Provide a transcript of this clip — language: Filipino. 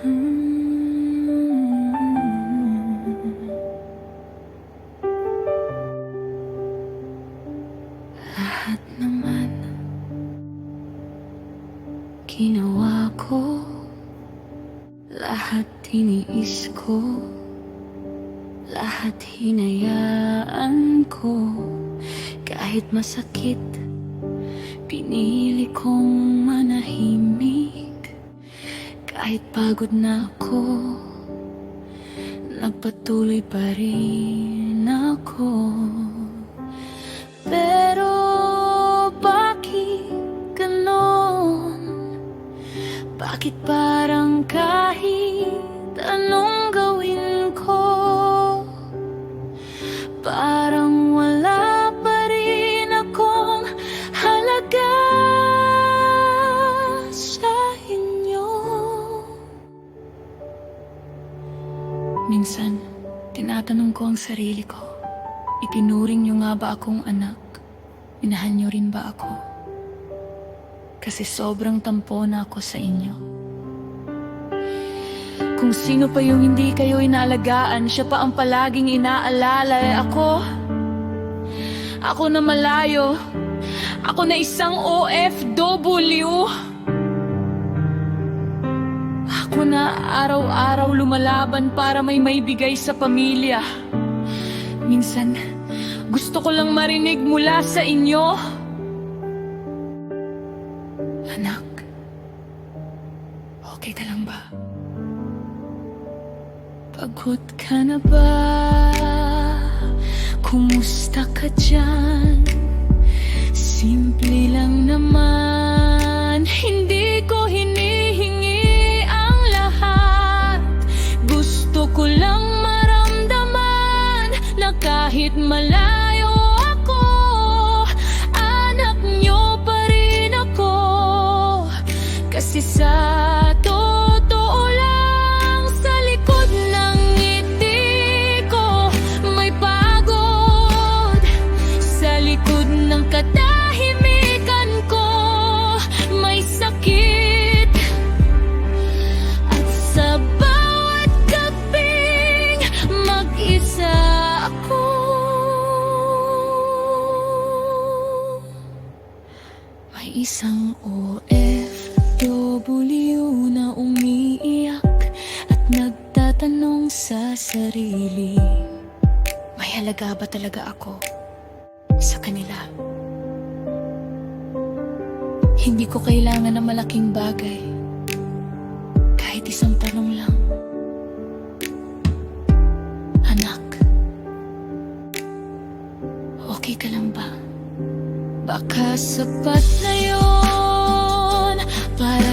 Lahat naman ginawa ko, lahat tiniis ko, lahat hinayaan ko. Kahit masakit, pinili kong manahimik. Kahit pagod na ako, nagpatuloy pa rin ako. Pero bakit ganon? Bakit parang kahit anong gawin ko, parang wala pa rin akong halaga sa inyo? Minsan, tinatanong ko ang sarili ko, itinuring niyo nga ba akong anak? Minahal niyo rin ba ako? Kasi sobrang tampo na ako sa inyo. Kung sino pa yung hindi kayo inaalagaan, siya pa ang palaging inaalala. Ako na malayo, ako na isang OFW. Ako na araw-araw lumalaban para may maibigay sa pamilya. Minsan, gusto ko lang marinig mula sa inyo, anak, okay ka lang ba? Pagod ka na ba? Kumusta ka dyan? Simple lang naman, hindi ko hinihingi ang lahat. Gusto ko lang maramdaman na kahit malayo ako, anak nyo pa rin ako. Kasi sa totoo lang, sa likod ng ngiti ko may pagod. Sa likod ng katahimikan ko may sakit. At sa bawat gabing mag-isa ako, may isang OFW na umiiyak at nagtatanong sa sarili, may halaga ba talaga ako sa kanila? Hindi ko kailangan ng malaking bagay, kahit isang tanong lang. Anak, okay ka lang ba? Baka sapat na yun para